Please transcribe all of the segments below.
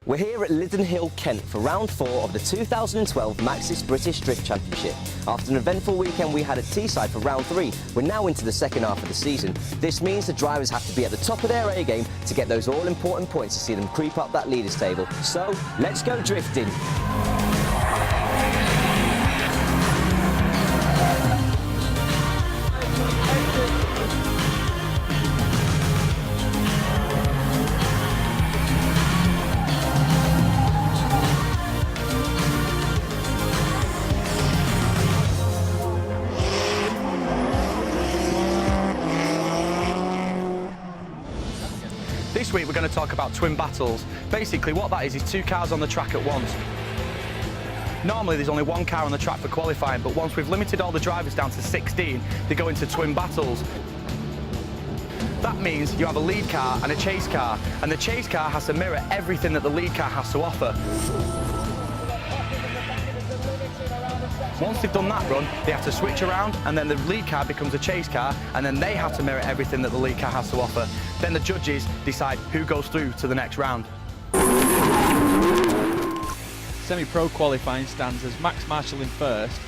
We're here at Lydden Hill, Kent for round 4 of the 2012 Maxxis British Drift Championship. After an eventful weekend we had at Teesside for round 3, we're now into the second half of the season. This means the drivers have to be at the top of their A game to get those all-important points to see them creep up that leaders table. So, let's go drifting. This week we're going to talk about twin battles. Basically what that is two cars on the track at once. Normally there's only one car on the track for qualifying, but once we've limited all the drivers down to 16, they go into twin battles. That means you have a lead car and a chase car, and the chase car has to mirror everything that the lead car has to offer. Once they've done that run, they have to switch around, and then the lead car becomes a chase car, and then they have to mirror everything that the lead car has to offer. Then the judges decide who goes through to the next round. Semi-pro qualifying stands as Max Marshall in first,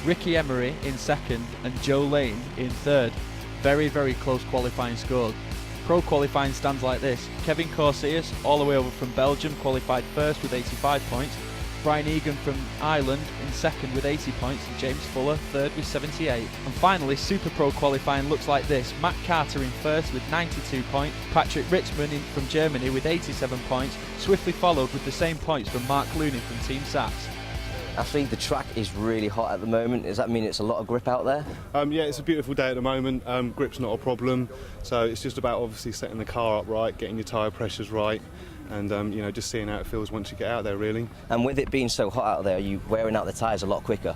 Ricky Emery in second, and Joe Lane in third. Very, very close qualifying scores. Pro qualifying stands like this: Kevin Corsius, all the way over from Belgium, qualified first with 85 points. Brian Egan from Ireland in second with 80 points, and James Fuller third with 78. And finally, Super Pro qualifying looks like this: Matt Carter in first with 92 points, Patrick Richmond from Germany with 87 points, swiftly followed with the same points from Mark Looney from Team Sats. Actually, the track is really hot at the moment. Does that mean it's a lot of grip out there? Yeah, it's a beautiful day at the moment. Grip's not a problem, so it's just about obviously setting the car up right, getting your tyre pressures right, and you know, just seeing how it feels once you get out there, really. And with it being so hot out there, are you wearing out the tyres a lot quicker?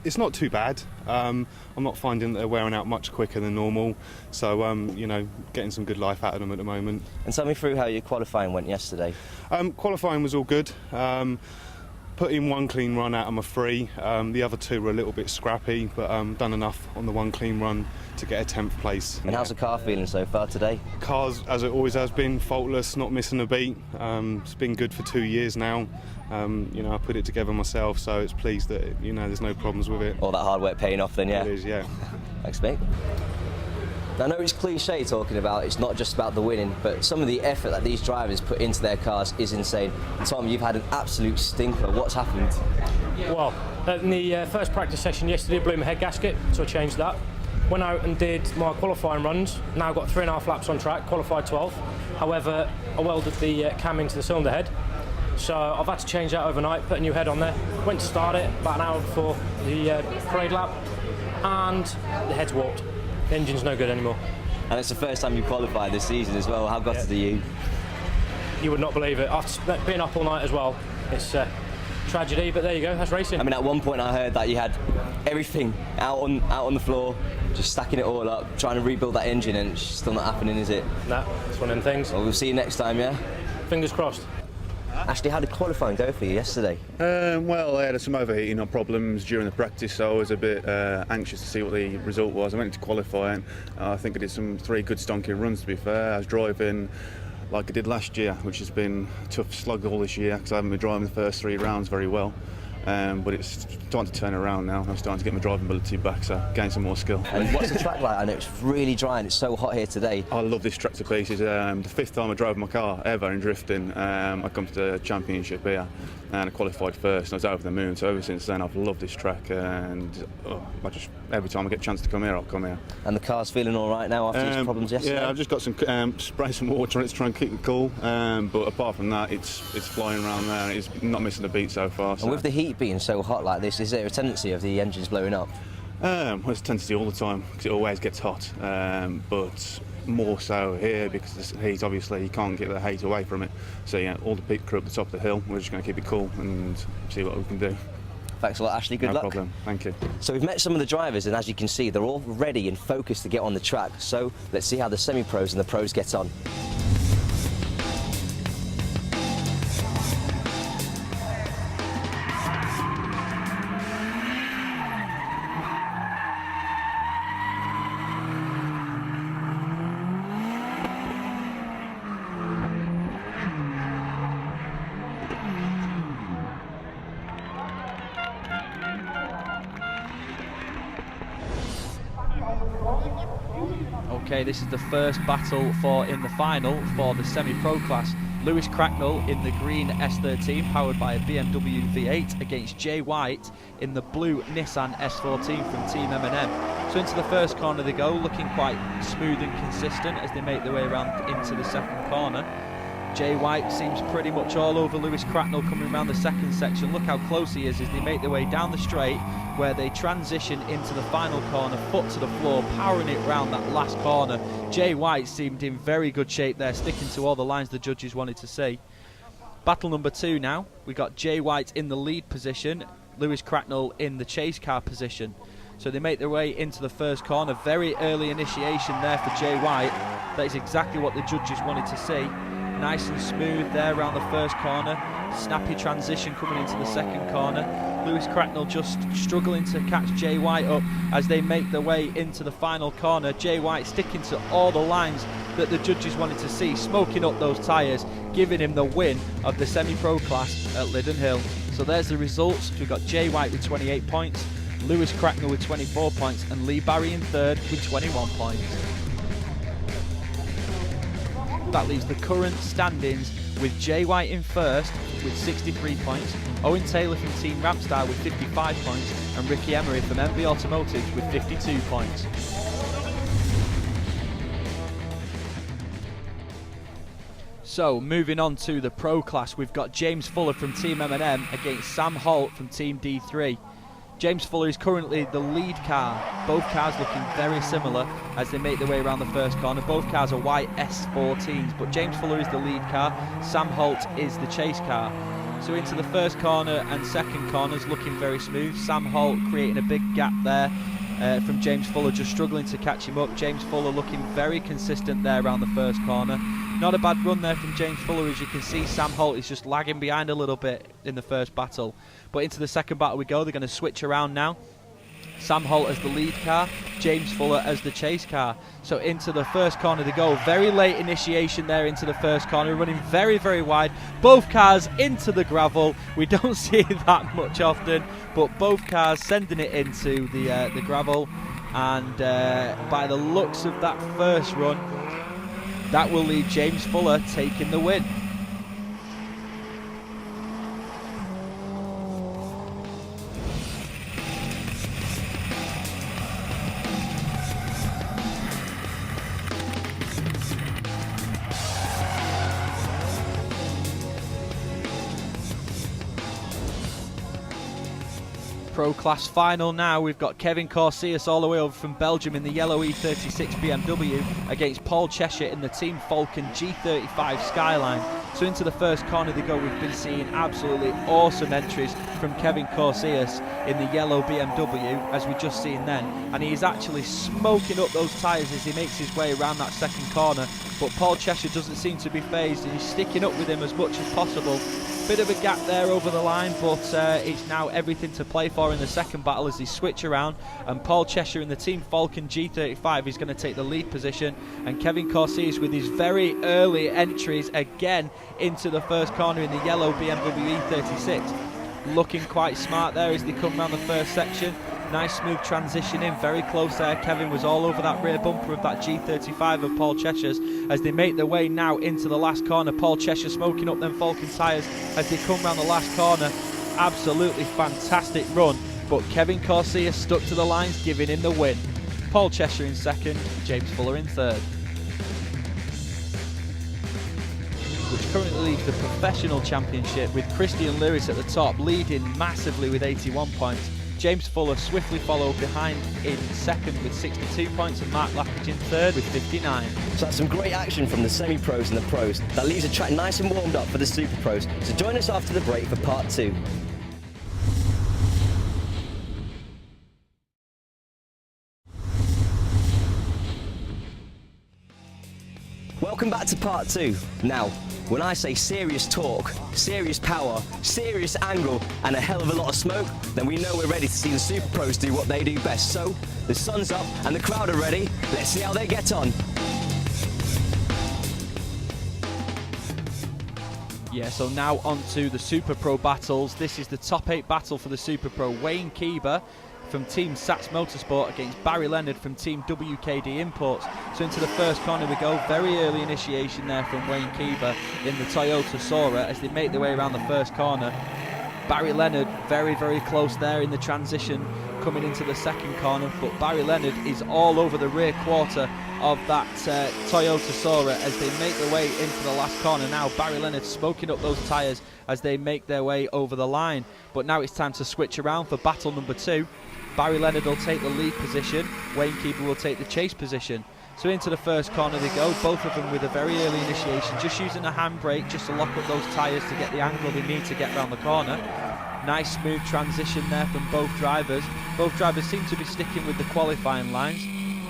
It's not too bad. I'm not finding that they're wearing out much quicker than normal, so you know, getting some good life out of them at the moment. And tell me through how your qualifying went yesterday. Qualifying was all good. Put in one clean run out of my 3. The other 2 were a little bit scrappy, but done enough on the one clean run to get a 10th place. And how's the car feeling so far today? Car's, as it always has been, faultless, not missing a beat. It's been good for 2 years now. You know, I put it together myself, so it's pleased that, you know, there's no problems with it. All that hard work paying off then, yeah? It is, yeah. Thanks, mate. I know it's cliche talking about it's not just about the winning, but some of the effort that these drivers put into their cars is insane. And Tom, you've had an absolute stinker. What's happened? Well, in the first practice session yesterday, I blew my head gasket, so I changed that. Went out and did my qualifying runs. Now I've got 3.5 laps on track, qualified 12th. However, I welded the cam into the cylinder head, so I've had to change that overnight, put a new head on there. Went to start it about an hour before the parade lap, and the head's warped. The engine's no good anymore. And it's the first time you qualified this season as well. How gutted are you? You would not believe it. After being up all night as well, it's tragedy, but there you go, that's racing. I mean, at one point I heard that you had everything out on the floor, just stacking it all up, trying to rebuild that engine, and it's still not happening, is it? Nah, it's one of them things. Well, we'll see you next time, yeah? Fingers crossed. Ashley, how did qualifying go for you yesterday? Well, I had some overheating problems during the practice, so I was a bit anxious to see what the result was. I went into qualifying. I think I did 3 good stonking runs, to be fair. I was driving like I did last year, which has been a tough slug all this year because I haven't been driving the first 3 rounds very well. But it's starting to turn around now. I'm starting to get my driving ability back, so gain some more skill. And what's the track like? I know it's really dry and it's so hot here today. I love this track to pieces. The 5th time I drove my car ever in drifting. I come to the championship here and I qualified first and I was over the moon. So ever since then I've loved this track, and every time I get a chance to come here, I'll come here. And the car's feeling all right now after these problems yesterday? Yeah, I've just got some spray some water on it to try and keep it cool. But apart from that, it's flying around there. It's not missing a beat so far. So. And with the heat being so hot like this, is there a tendency of the engines blowing up? Well, it's a tendency all the time because it always gets hot, but more so here because the heat, obviously you can't get the heat away from it. So yeah, all the pit crew up the top of the hill, we're just going to keep it cool and see what we can do. Thanks a lot, Ashley. Good luck. No problem. Thank you. So we've met some of the drivers, and as you can see, they're all ready and focused to get on the track. So let's see how the semi-pros and the pros get on. Okay, this is the first battle in the final for the semi-pro class. Lewis Cracknell in the green S13 powered by a BMW V8 against Jay White in the blue Nissan S14 from Team M&M. So into the first corner they go, looking quite smooth and consistent as they make their way around into the second corner. Jay White seems pretty much all over Lewis Cracknell coming around the second section. Look how close he is as they make their way down the straight, where they transition into the final corner, foot to the floor, powering it round that last corner. Jay White seemed in very good shape there, sticking to all the lines the judges wanted to see. Battle number 2 now. We got Jay White in the lead position, Lewis Cracknell in the chase car position. So they make their way into the first corner. Very early initiation there for Jay White. That is exactly what the judges wanted to see. Nice and smooth there around the first corner. Snappy transition coming into the second corner. Lewis Cracknell just struggling to catch Jay White up as they make their way into the final corner. Jay White sticking to all the lines that the judges wanted to see, smoking up those tyres, giving him the win of the semi-pro class at Lydden Hill. So there's the results. We've got Jay White with 28 points, Lewis Cracknell with 24 points, and Lee Barry in third with 21 points. That leaves the current standings with Jay White in first with 63 points, Owen Taylor from Team Ramstar with 55 points, and Ricky Emery from MB Automotive with 52 points. So moving on to the pro class, we've got James Fuller from Team M&M against Sam Holt from Team D3. James Fuller is currently the lead car. Both cars looking very similar as they make their way around the first corner. Both cars are white S14s, but James Fuller is the lead car. Sam Holt is the chase car. So into the first corner and second corners looking very smooth. Sam Holt creating a big gap there from James Fuller, just struggling to catch him up. James Fuller looking very consistent there around the first corner. Not a bad run there from James Fuller. As you can see, Sam Holt is just lagging behind a little bit in the first battle. But into the second battle we go. They're going to switch around now. Sam Holt as the lead car, James Fuller as the chase car. So into the first corner they go. Very late initiation there into the first corner, running very, very wide. Both cars into the gravel. We don't see that much often, but both cars sending it into the gravel. And by the looks of that first run, that will leave James Fuller taking the win. Pro class final now. We've got Kevin Corsius all the way over from Belgium in the yellow E36 BMW against Paul Cheshire in the Team Falcon G35 Skyline. So into the first corner they go. We've been seeing absolutely awesome entries from Kevin Corsius in the yellow BMW, as we just seen then, and he is actually smoking up those tyres as he makes his way around that second corner. But Paul Cheshire doesn't seem to be phased, and he's sticking up with him as much as possible. Bit of a gap there over the line, but it's now everything to play for in the second battle as they switch around, and Paul Cheshire in the Team Falcon G35 is going to take the lead position, and Kevin Corsius with his very early entries again into the first corner in the yellow BMW E36, looking quite smart there as they come around the first section. Nice smooth transition in, very close there. Kevin was all over that rear bumper of that G35 of Paul Cheshire's as they make their way now into the last corner. Paul Cheshire smoking up them Falcon tyres as they come round the last corner. Absolutely fantastic run, but Kevin Corsius stuck to the lines, giving him the win. Paul Cheshire in second, James Fuller in third. Which currently leaves the professional championship with Christian Lewis at the top, leading massively with 81 points. James Fuller swiftly followed behind in second with 62 points, and Mark Lappage in third with 59. So that's some great action from the semi-pros and the pros. That leaves the track nice and warmed up for the super pros. So join us after the break for part 2. Welcome back to part 2. Now, when I say serious torque, serious power, serious angle, and a hell of a lot of smoke, then we know we're ready to see the super pros do what they do best. So, the sun's up and the crowd are ready. Let's see how they get on. Yeah, so now on to the Super Pro battles. This is the top 8 battle for the Super Pro. Wayne Keeber from Team Sats Motorsport against Barry Leonard from Team WKD Imports. So into the first corner we go. Very early initiation there from Wayne Keeber in the Toyota Sora as they make their way around the first corner. Barry Leonard very, very close there in the transition coming into the second corner, but Barry Leonard is all over the rear quarter of that Toyota Sora as they make their way into the last corner. Now Barry Leonard smoking up those tyres as they make their way over the line, but now it's time to switch around for battle number 2. Barry Leonard will take the lead position, Wayne Keeber will take the chase position. So into the first corner they go, both of them with a very early initiation, just using a handbrake just to lock up those tyres to get the angle they need to get around the corner. Nice smooth transition there from both drivers. Both drivers seem to be sticking with the qualifying lines.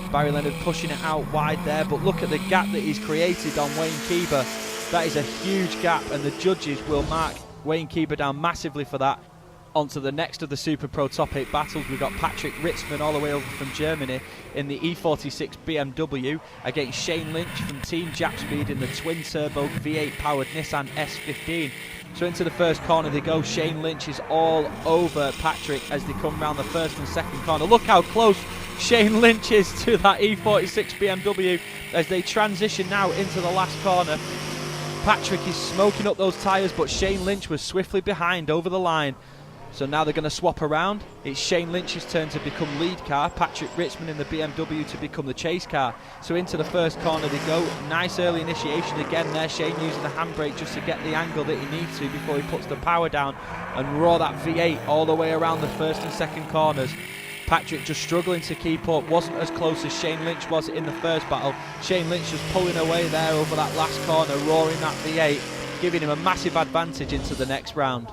Barry Leonard pushing it out wide there, but look at the gap that he's created on Wayne Keeber. That is a huge gap, and the judges will mark Wayne Keeber down massively for that. On to the next of the Super Pro Top 8 battles. We've got Patrick Ritzman all the way over from Germany in the E46 BMW against Shane Lynch from Team Japspeed in the twin-turbo V8-powered Nissan S15. So into the first corner they go. Shane Lynch is all over Patrick as they come round the first and second corner. Look how close Shane Lynch is to that E46 BMW as they transition now into the last corner. Patrick is smoking up those tyres, but Shane Lynch was swiftly behind over the line. So now they're going to swap around. It's Shane Lynch's turn to become lead car, Patrick Ritzman in the BMW to become the chase car. So into the first corner they go. Nice early initiation again there. Shane using the handbrake just to get the angle that he needs to before he puts the power down and roar that V8 all the way around the first and second corners. Patrick just struggling to keep up, wasn't as close as Shane Lynch was in the first battle. Shane Lynch just pulling away there over that last corner, roaring that V8, giving him a massive advantage into the next round.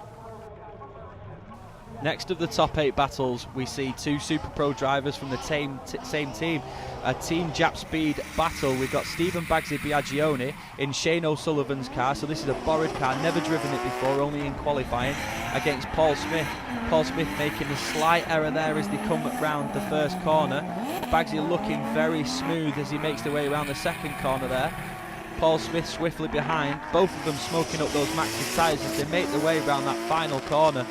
Next of the top 8 battles, we see 2 Super Pro drivers from the same team. A Team Japspeed battle. We've got Stephen Bagsy Biagioni in Shane O'Sullivan's car. So this is a borrowed car, never driven it before, only in qualifying, against Paul Smith. Paul Smith making a slight error there as they come round the first corner. Bagsy looking very smooth as he makes their way around the second corner there. Paul Smith swiftly behind. Both of them smoking up those Maxxis tyres as they make their way around that final corner.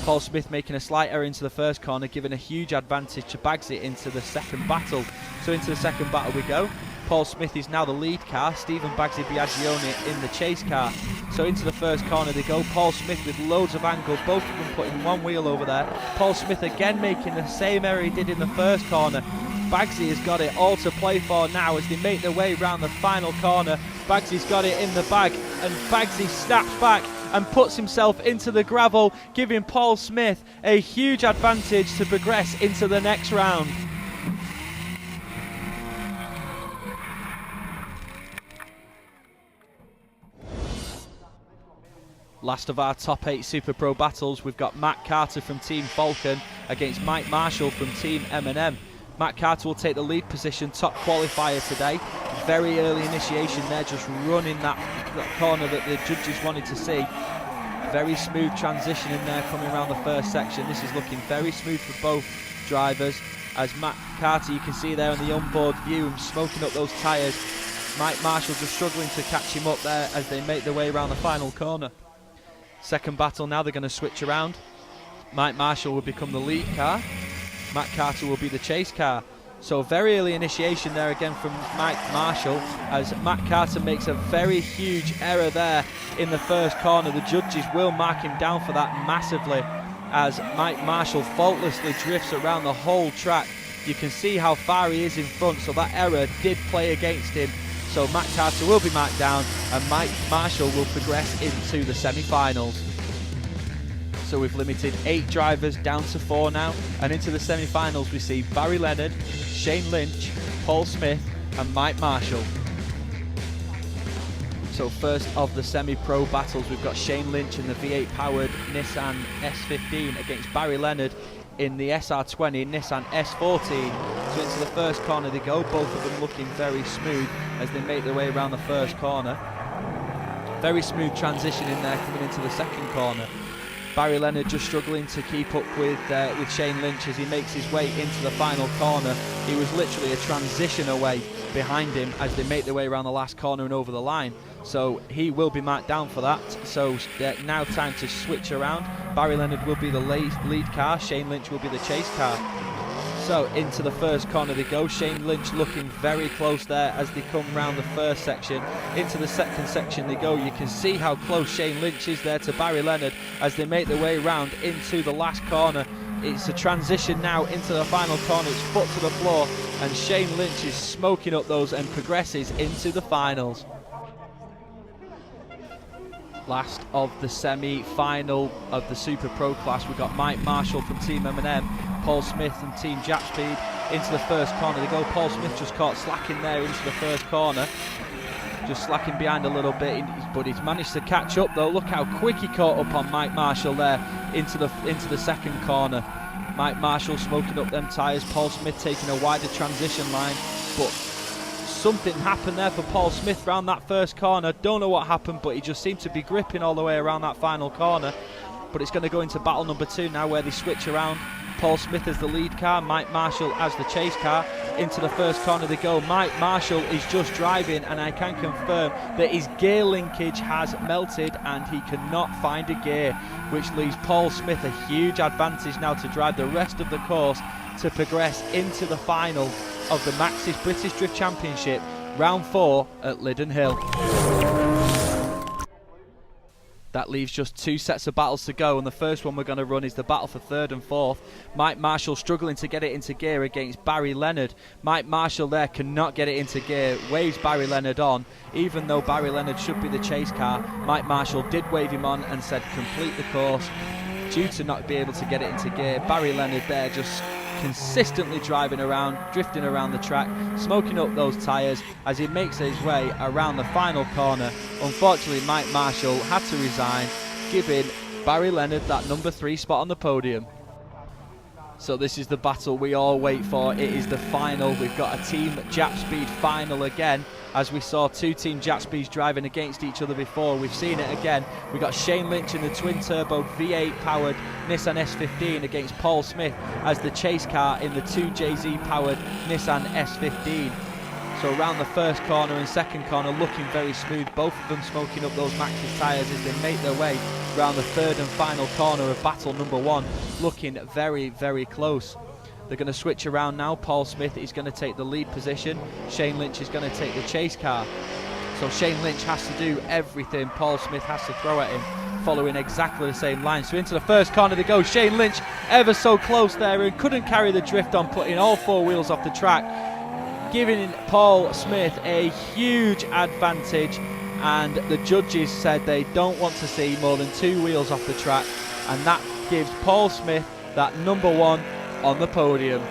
Paul Smith making a slight error into the first corner, giving a huge advantage to Bagsy into the second battle. So into the second battle we go. Paul Smith is now the lead car, Stephen Bagsy Biagioni in the chase car. So into the first corner they go. Paul Smith with loads of angle, both of them putting one wheel over there. Paul Smith again making the same error he did in the first corner. Bagsy has got it all to play for now as they make their way around the final corner. Bagsy's got it in the bag, and Bagsy snaps back and puts himself into the gravel, giving Paul Smith a huge advantage to progress into the next round. Last of our top 8 Super Pro battles, we've got Matt Carter from Team Falcon against Mike Marshall from Team M&M. Matt Carter will take the lead position, top qualifier today. Very early initiation there, just running that corner that the judges wanted to see. Very smooth transition in there coming around the first section. This is looking very smooth for both drivers. As Matt Carter, you can see there in the onboard view, smoking up those tyres. Mike Marshall just struggling to catch him up there as they make their way around the final corner. Second battle now, they're going to switch around. Mike Marshall will become the lead car. Matt Carter will be the chase car. So very early initiation there again from Mike Marshall as Matt Carter makes a very huge error there in the first corner. The judges will mark him down for that massively as Mike Marshall faultlessly drifts around the whole track. You can see how far he is in front, so that error did play against him. So Matt Carter will be marked down and Mike Marshall will progress into the semi-finals. So we've limited 8 drivers down to 4 now, and into the semi-finals we see Barry Leonard, Shane Lynch, Paul Smith and Mike Marshall. So first of the semi-pro battles, we've got Shane Lynch in the V8-powered Nissan S15 against Barry Leonard in the SR20 Nissan S14. So into the first corner they go, both of them looking very smooth as they make their way around the first corner. Very smooth transition in there coming into the second corner. Barry Leonard just struggling to keep up with Shane Lynch as he makes his way into the final corner. He was literally a transition away behind him as they make their way around the last corner and over the line. so he will be marked down for that. So now time to switch around. Barry Leonard will be the lead car, Shane Lynch will be the chase car. So into the first corner they go. Shane Lynch looking very close there as they come round the first section. Into the second section they go. You can see how close Shane Lynch is there to Barry Leonard as they make their way round into the last corner. It's a transition now into the final corner. It's foot to the floor, and Shane Lynch is smoking up those and progresses into the finals. Last of the semi-final of the Super Pro class, we've got Mike Marshall from Team M&M, Paul Smith from Team Japspeed. Into the first corner they go. Paul Smith just caught slacking there into the first corner, just slacking behind a little bit, but he's managed to catch up though. Look how quick he caught up on Mike Marshall there into the second corner. Mike Marshall smoking up them tyres. Paul Smith taking a wider transition line, but something happened there for Paul Smith round that first corner. Don't know what happened, but he just seemed to be gripping all the way around that final corner. But it's going to go into battle number 2 now, where they switch around. Paul Smith as the lead car, Mike Marshall as the chase car. Into the first corner they go. Mike Marshall is just driving, and I can confirm that his gear linkage has melted and he cannot find a gear, which leaves Paul Smith a huge advantage now to drive the rest of the course to progress into the final of the Maxxis British Drift Championship, round 4 at Lydden Hill. That leaves just 2 sets of battles to go, and the first one we're going to run is the battle for 3rd and 4th. Mike Marshall struggling to get it into gear against Barry Leonard. Mike Marshall there cannot get it into gear, waves Barry Leonard on. Even though Barry Leonard should be the chase car, Mike Marshall did wave him on and said complete the course. Due to not be able to get it into gear, Barry Leonard there just consistently driving around, drifting around the track, smoking up those tyres as he makes his way around the final corner. Unfortunately, Mike Marshall had to resign, giving Barry Leonard that number 3 spot on the podium. So this is the battle we all wait for. It is the final. We've got a Team Japspeed final again, as we saw 2 Team Japspeeds driving against each other before. We've seen it again. We've got Shane Lynch in the twin-turbo V8 powered Nissan S15 against Paul Smith as the chase car in the 2JZ powered Nissan S15. So around the first corner and second corner looking very smooth, both of them smoking up those Maxxis tyres as they make their way around the 3rd and final corner of battle number 1, looking very, very close. They're going to switch around now. Paul Smith is going to take the lead position. Shane Lynch is going to take the chase car. So Shane Lynch has to do everything Paul Smith has to throw at him, following exactly the same line. So into the first corner they go. Shane Lynch ever so close there and couldn't carry the drift on, putting all 4 wheels off the track, giving Paul Smith a huge advantage. And the judges said they don't want to see more than 2 wheels off the track, and that gives Paul Smith that number 1 on the podium.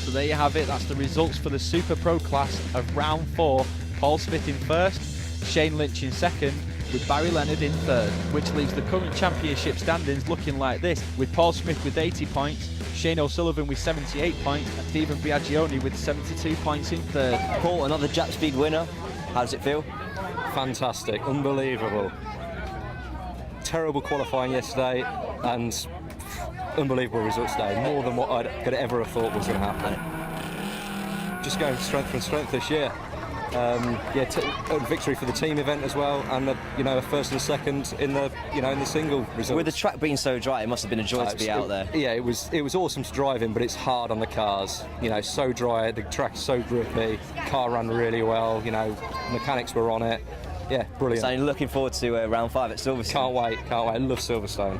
So there you have it. That's the results for the Super Pro class of round 4. Paul Smith in 1st, Shane Lynch in 2nd, with Barry Leonard in 3rd, which leaves the current championship standings looking like this, with Paul Smith with 80 points, Shane O'Sullivan with 78 points, and Stephen Biagioni with 72 points in 3rd. Paul, another Japspeed winner. How does it feel? Fantastic, unbelievable. Terrible qualifying yesterday and unbelievable results today. More than what I could ever have thought was going to happen. Just going strength from strength this year. A victory for the team event as well, and a 1st and 2nd in the single results. With the track being so dry, it must have been a joy to be out there. Yeah, it was awesome to drive in, but it's hard on the cars. So dry, the track's so grippy. Car ran really well. Mechanics were on it. Yeah, brilliant. So you're looking forward to round 5 at Silverstone. Can't wait. I love Silverstone.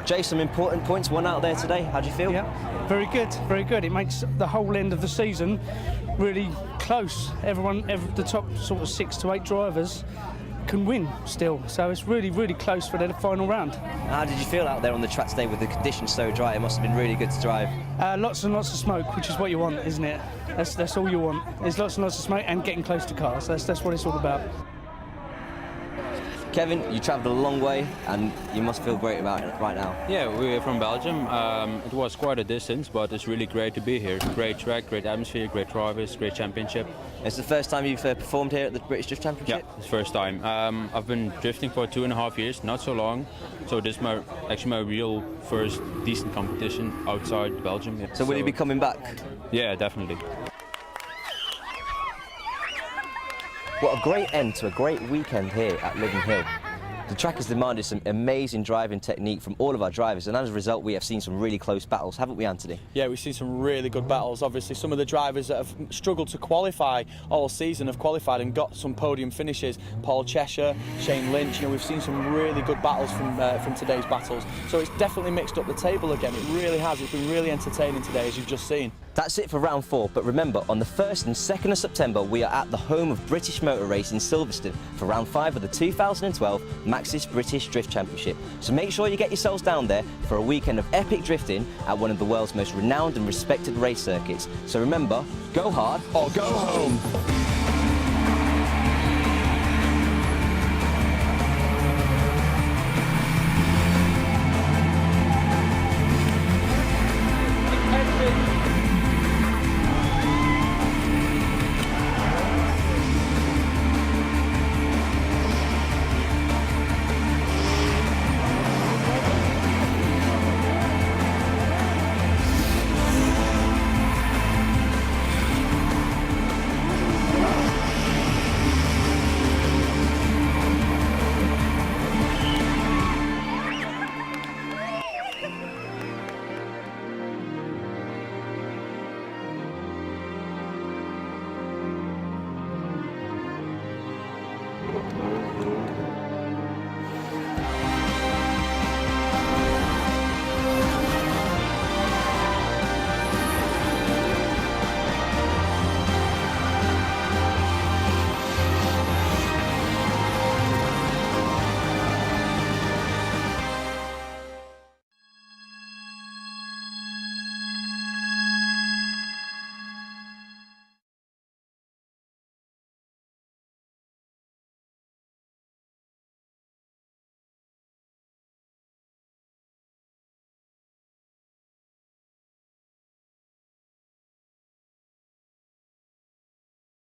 Jay, some important points won out there today. How do you feel? Yeah, very good, very good. It makes the whole end of the season really close. The top sort of 6 to 8 drivers can win still. So it's really, really close for the final round. How did you feel out there on the track today with the conditions so dry? It must have been really good to drive. Lots and lots of smoke, which is what you want, isn't it? That's all you want. There's lots and lots of smoke and getting close to cars. That's what it's all about. Kevin, you travelled a long way and you must feel great about it right now. Yeah, we're from Belgium. It was quite a distance, but it's really great to be here. Great track, great atmosphere, great drivers, great championship. It's the first time you've performed here at the British Drift Championship? Yeah, it's first time. I've been drifting for 2.5 years, not so long. So this is actually my real first decent competition outside Belgium. Yeah. So will you be coming back? Yeah, definitely. What a great end to a great weekend here at Lydden Hill. The track has demanded some amazing driving technique from all of our drivers, and as a result we have seen some really close battles, haven't we, Anthony? Yeah, we've seen some really good battles. Obviously some of the drivers that have struggled to qualify all season have qualified and got some podium finishes. Paul Cheshire, Shane Lynch, we've seen some really good battles from today's battles. So it's definitely mixed up the table again, it really has. It's been really entertaining today, as you've just seen. That's it for round 4, but remember, on the 1st and 2nd of September we are at the home of British Motor Race in Silverstone for round 5 of the 2012 Maxxis British Drift Championship. So make sure you get yourselves down there for a weekend of epic drifting at one of the world's most renowned and respected race circuits. So remember, go hard or go home!